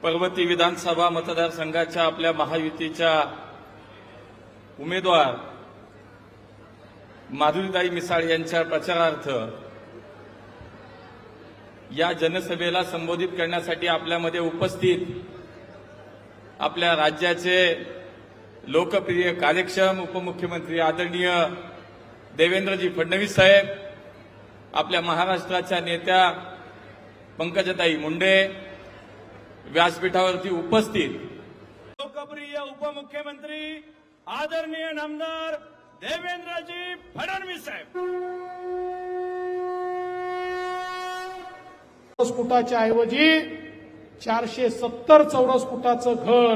पर्वती विधानसभा मतदारसंघाच्या आपल्या महायुतीच्या उमेदवार माधुरीताई मिसाळ यांच्या प्रचारार्थ या जनसभेला संबोधित करण्यासाठी आपल्यामध्ये उपस्थित आपल्या राज्याचे लोकप्रिय कार्यक्षम उपमुख्यमंत्री आदरणीय देवेंद्रजी फडणवीस साहेब, आपल्या महाराष्ट्राच्या नेत्या पंकजाताई मुंडे, व्यासपीठावरती उपस्थित लोकप्रिय उपमुख्यमंत्री आदरणीय नामदार देवेंद्रजी फडणवीस साहेब, फुटाच्या ऐवजी 470 चौरस फुटाचं घर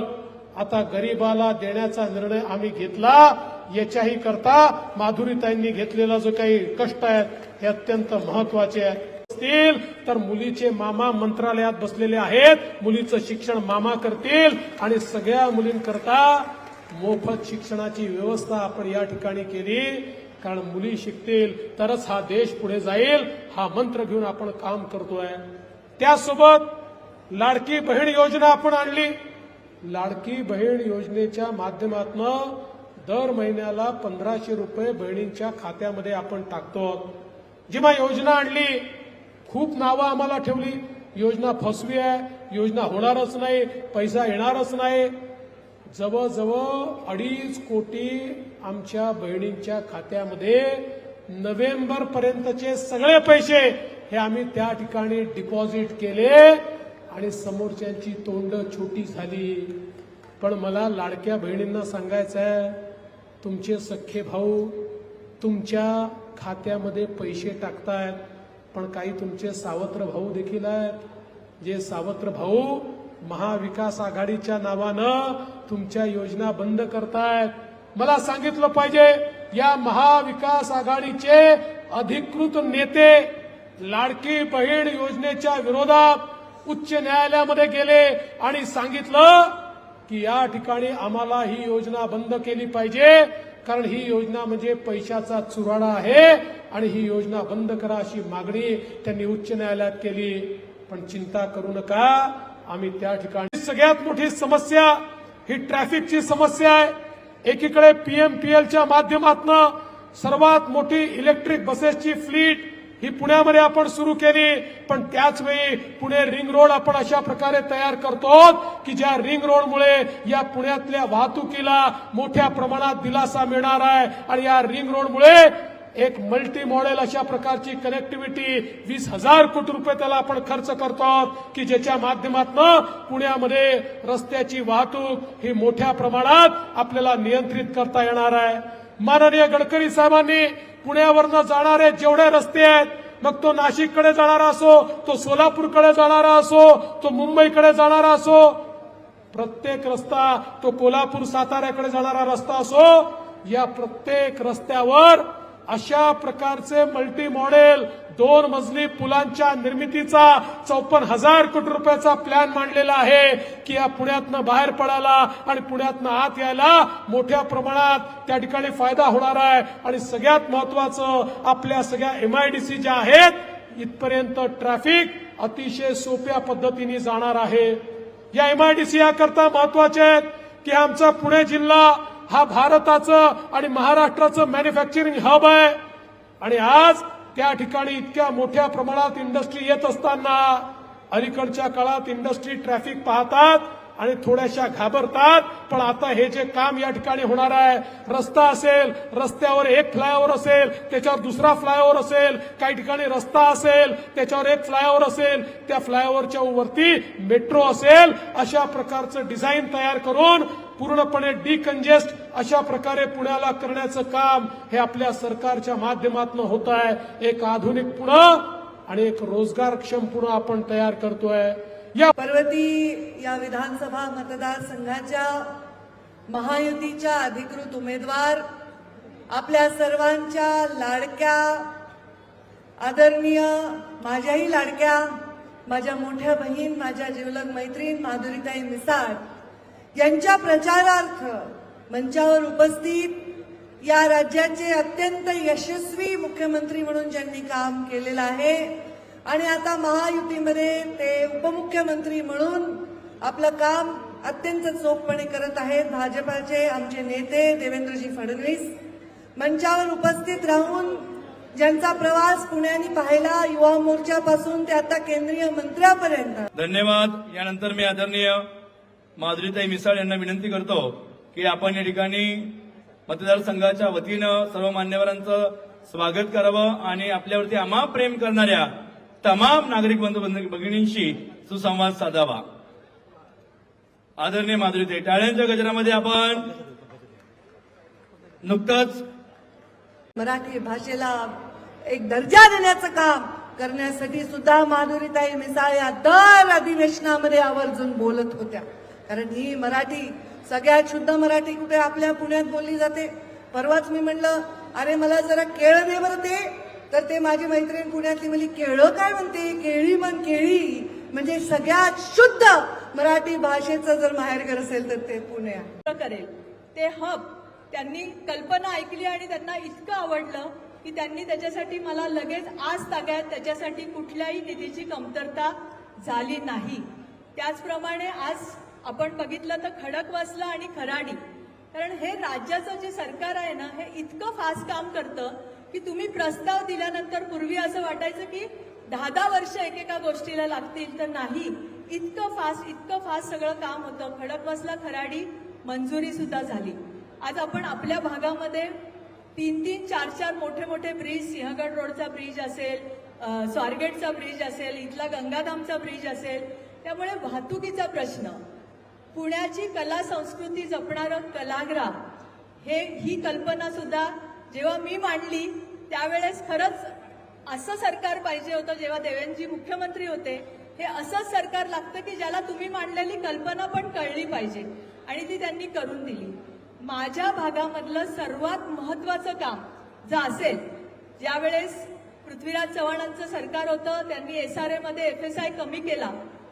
आता गरीबाला देण्याचा निर्णय आम्ही घेतला. याच्याही करता माधुरीताईंनी घेतलेला जो काही कष्ट आहेत हे अत्यंत महत्वाचे असतील. तर मुलीचे मामा मंत्रालयात बसलेले आहेत, मुलीचं शिक्षण मामा करतील आणि सगळ्या मुलींकरता मोफत शिक्षणाची व्यवस्था आपण या ठिकाणी केली. कारण मुली शिकतील तरच हा देश पुढे जाईल, हा मंत्र घेऊन आपण काम करतोय. त्यासोबत लाडकी बहीण योजना आपण आणली. लाडकी बहीण योजनेच्या माध्यमातून दर महिन्याला 1500 रुपये बहिणींच्या खात्यामध्ये आपण टाकतो. जेव्हा योजना आणली खूप नावं आम्हाला ठेवली, योजना फसवी आहे, योजना होणारच नाही, पैसा येणारच नाही. जवळजवळ 2.5 कोटी आमच्या बहिणींच्या खात्यामध्ये नोव्हेंबर पर्यंतचे सगळे पैसे हे आम्ही त्या ठिकाणी डिपॉझिट केले आणि समोरच्यांची तोंड छोटी झाली. पण मला लाडक्या बहिणींना सांगायचं आहे, तुमचे सख्खे भाऊ तुमच्या खात्यामध्ये पैसे टाकतायत, पण काही तुमचे सावत्र भाऊ देखील आहेत. जे सावत्र भाऊ महाविकास आघाडीच्या नावानं तुमच्या योजना बंद करतायत. मला सांगितलं पाहिजे, या महाविकास आघाडीचे अधिकृत नेते लाडकी बहीण योजनेच्या विरोधात उच्च न्यायालयामध्ये गेले आणि सांगितलं की या ठिकाणी आम्हाला ही योजना बंद केली पाहिजे, कारण ही योजना म्हणजे पैशाचा चुराडा आहे आणि ही योजना बंद करा अशी मागणी त्यांनी उच्च न्यायालयात केली. पण चिंता करू नका, आम्ही त्या ठिकाणी सगळ्यात मोठी समस्या ही ट्रॅफिकची समस्या आहे. एकीकडे पीएमपीएलच्या माध्यमातून सर्वात मोठी इलेक्ट्रिक बसेसची फ्लीट ही पुण्यामध्ये आपण सुरू केली, पण त्याच वेळी पुणे रिंग रोड आपण अशा प्रकारे तयार करतो की ज्या रिंग रोडमुळे या पुण्यातल्या वाहतुकीला मोठ्या प्रमाणात दिलासा मिळणार आहे. आणि या रिंग रोडमुळे एक मल्टी मॉडेल अशा प्रकारची कनेक्टिव्हिटी 20,000 कोटी रुपये त्याला आपण खर्च करतो की ज्याच्या माध्यमातून पुण्यामध्ये रस्त्याची वाहतूक ही मोठ्या प्रमाणात आपल्याला नियंत्रित करता येणार आहे. माननीय गडकरी साहेबांनी पुण्यावरनं जाणारे जेवढे रस्ते आहेत, मग तो नाशिककडे जाणारा असो, तो सोलापूरकडे जाणारा असो, तो मुंबईकडे जाणारा असो, प्रत्येक रस्ता, तो कोल्हापूर साताऱ्याकडे जाणारा रस्ता असो, या प्रत्येक रस्त्यावर अशा प्रकारचे मल्टी मॉडेल 2 मजली पुलांच्या निर्मितीचा 54,000 कोटी रुपयाचा प्लॅन मांडलेला आहे की या पुण्यातनं बाहेर पडायला आणि पुण्यातनं आत यायला मोठ्या प्रमाणात त्या ठिकाणी फायदा होणार आहे. आणि सगळ्यात महत्वाचं, आपल्या सगळ्या एमआयडीसी ज्या आहेत इथपर्यंत ट्रॅफिक अतिशय सोप्या पद्धतीने जाणार आहे. या एमआयडीसी याकरता महत्वाचे आहेत की आमचा पुणे जिल्हा हा भारताचं आणि महाराष्ट्राचं मॅन्युफॅक्चरिंग हब आहे. आणि आज त्या ठिकाणी इतक्या मोठ्या प्रमाणात इंडस्ट्री येत असताना अलीकडच्या काळात इंडस्ट्री ट्रॅफिक पाहतात आणि थोड्याशा घाबरतात. पण आता हे जे काम या ठिकाणी होणार आहे, रस्ता असेल, रस्त्यावर एक फ्लायओव्हर असेल, त्याच्यावर दुसरा फ्लायओव्हर असेल, काही ठिकाणी रस्ता असेल, त्याच्यावर एक फ्लायओव्हर असेल, त्या फ्लायओव्हरच्या वरती मेट्रो असेल, अशा प्रकारचं डिझाईन तयार करून पूर्णपणे डिकंजेस्ट अशा प्रकारे पुण्याला करण्याचं काम हे आपल्या सरकारच्या माध्यमातून होत आहे. एक आधुनिक पुणे आणि एक रोजगारक्षम पुणे आपण तयार करतोय. या पर्वती या विधानसभा मतदारसंघाच्या महायुतीच्या अधिकृत उमेदवार, आपल्या सर्वांच्या लाडक्या आदरणीय, माझ्याही लाडक्या, माझ्या मोठ्या बहीण, माझ्या जिवलग मैत्रीण माधुरीताई मिसाळ यांच्या प्रचारार्थ मंचावर उपस्थित या राज्याचे अत्यंत यशस्वी मुख्यमंत्री म्हणून ज्यांनी काम केलेलं आहे आणि आता महायुतीमध्ये ते उपमुख्यमंत्री म्हणून आपलं काम अत्यंत चोखपणे करत आहेत भाजपाचे आमचे नेते देवेंद्रजी फडणवीस. मंचावर उपस्थित राहून ज्यांचा प्रवास पुण्याने पाहिला, युवा मोर्चापासून ते आता केंद्रीय मंत्र्यापर्यंत. धन्यवाद. यानंतर मी आदरणीय माधुरीताई मिसाळ यांना विनंती करतो की आपण या ठिकाणी मतदारसंघाच्या वतीनं सर्व मान्यवरांचं स्वागत करावं आणि आपल्यावरती अमाप प्रेम करणाऱ्या तमाम नागरिक बंधू भगिनींशी सुसंवाद साधावा. आदरणीय माधुरीताई, टाळ्यांच्या गजरामध्ये आपण नुकतंच मराठी भाषेला एक दर्जा देण्याचं काम करण्यासाठी सुद्धा माधुरीताई मिसाळ या दर अधिवेशनामध्ये आवर्जून बोलत होत्या. कारण ही मराठी सगळ्यात शुद्ध मराठी कुठे आपल्या पुण्यात बोलली जाते. परवाच मी म्हणलं, अरे मला जरा केळं दे बरं ते. तर ते माझी मैत्रीण पुण्यातली म्हणली, केळं काय म्हणते, केळी म्हण केळी. म्हणजे सगळ्यात शुद्ध मराठी भाषेचं जर माहेरघर असेल तर ते पुणे आहे. करेल ते हब त्यांनी कल्पना ऐकली आणि त्यांना इतकं आवडलं की त्यांनी त्याच्यासाठी मला लगेच आज ताब्यात, त्याच्यासाठी कुठल्याही निधीची कमतरता झाली नाही. त्याचप्रमाणे आज आपण बघितलं तर खडकवासला आणि खराडी, कारण हे राज्याचं जे सरकार आहे ना, हे इतकं फास्ट काम करतं की तुम्ही प्रस्ताव दिल्यानंतर पूर्वी असं वाटायचं की 10 वर्ष एकेका गोष्टीला लागतील, तर नाही, इतकं फास्ट सगळं काम होतं. खडकवासला खराडी मंजुरी सुद्धा झाली. आज आपण आपल्या भागामध्ये 3-3, 4-4 मोठे ब्रिज, सिंहगड रोडचा ब्रिज असेल, स्वारगेटचा ब्रिज असेल, इथला गंगाधामचा ब्रिज असेल. त्यामुळे वाहतुकीचा प्रश्न, पुण्याची कला संस्कृती जपणारं कलाग्राम, ही कल्पना सुद्धा जेव्हा मी मांडली त्यावेळेस खरंच असं सरकार पाहिजे होतं. जेव्हा देवेंद्रजी मुख्यमंत्री होते, हे असंच सरकार लागतं की ज्याला तुम्ही मांडलेली कल्पना पण कळली पाहिजे, आणि ती त्यांनी करून दिली. माझ्या भागामधलं सर्वात महत्वाचं काम जर असेल, ज्यावेळेस पृथ्वीराज चव्हाणांचं सरकार होतं, त्यांनी SRA मध्ये FSI कमी केला.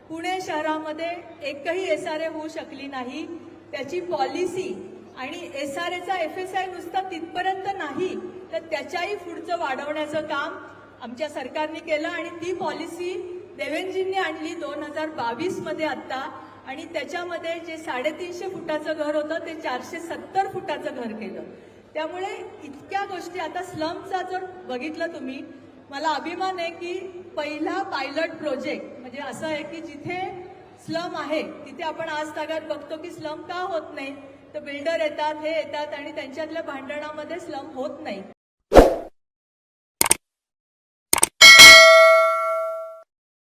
पुणे शहरामध्ये एकही SRA होऊ शकली नाही. त्याची पॉलिसी आणि SRAचा FSI नुसता तिथपर्यंत नाही, तर त्याच्याही पुढचं वाढवण्याचं काम आमच्या सरकारने केलं. आणि ती पॉलिसी देवेंद्रजींनी आणली 2022 मध्ये आत्ता, आणि त्याच्यामध्ये जे 350 फुटाचं घर होतं ते 470 फुटाचं घर केलं. त्यामुळे इतक्या गोष्टी. आता स्लमचा जर बघितलं तुम्ही, मला अभिमान आहे की पहिला पायलट प्रोजेक्ट म्हणजे असं आहे की जिथे स्लम आहे तिथे आपण आज तागात बघतो की स्लम का होत नाही, तर बिल्डर येतात, हे येतात आणि त्यांच्यातल्या भांडणामध्ये स्लम होत नाही.